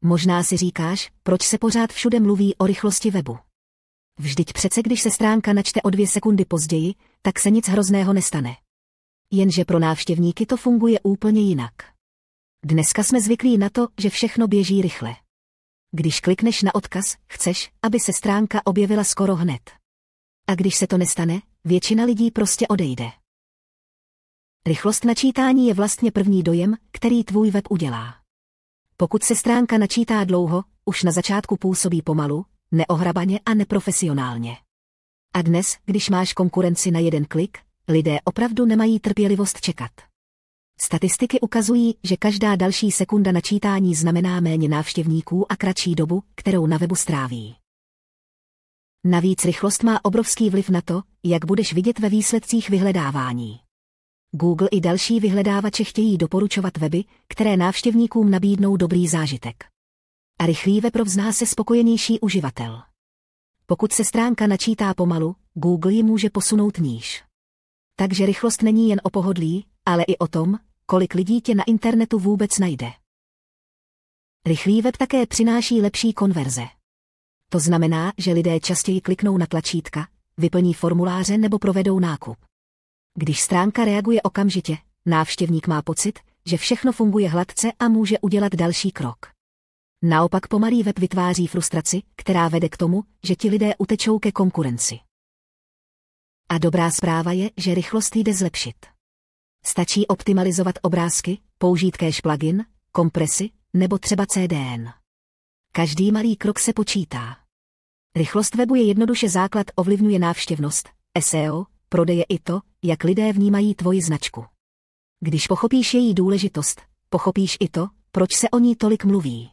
Možná si říkáš, proč se pořád všude mluví o rychlosti webu. Vždyť přece když se stránka načte o 2 sekundy později, tak se nic hrozného nestane. Jenže pro návštěvníky to funguje úplně jinak. Dneska jsme zvyklí na to, že všechno běží rychle. Když klikneš na odkaz, chceš, aby se stránka objevila skoro hned. A když se to nestane, většina lidí prostě odejde. Rychlost načítání je vlastně první dojem, který tvůj web udělá. Pokud se stránka načítá dlouho, už na začátku působí pomalu, neohrabaně a neprofesionálně. A dnes, když máš konkurenci na jeden klik, lidé opravdu nemají trpělivost čekat. Statistiky ukazují, že každá další sekunda načítání znamená méně návštěvníků a kratší dobu, kterou na webu stráví. Navíc rychlost má obrovský vliv na to, jak budeš vidět ve výsledcích vyhledávání. Google i další vyhledávače chtějí doporučovat weby, které návštěvníkům nabídnou dobrý zážitek. A rychlý web rovná se spokojenější uživatel. Pokud se stránka načítá pomalu, Google ji může posunout níž. Takže rychlost není jen o pohodlí, ale i o tom, kolik lidí tě na internetu vůbec najde. Rychlý web také přináší lepší konverze. To znamená, že lidé častěji kliknou na tlačítka, vyplní formuláře nebo provedou nákup. Když stránka reaguje okamžitě, návštěvník má pocit, že všechno funguje hladce a může udělat další krok. Naopak pomalý web vytváří frustraci, která vede k tomu, že ti lidé utečou ke konkurenci. A dobrá zpráva je, že rychlost jde zlepšit. Stačí optimalizovat obrázky, použít cache plugin, kompresy nebo třeba CDN. Každý malý krok se počítá. Rychlost webu je jednoduše základ, ovlivňuje návštěvnost, SEO, prodeje i to, jak lidé vnímají tvoji značku. Když pochopíš její důležitost, pochopíš i to, proč se o ní tolik mluví.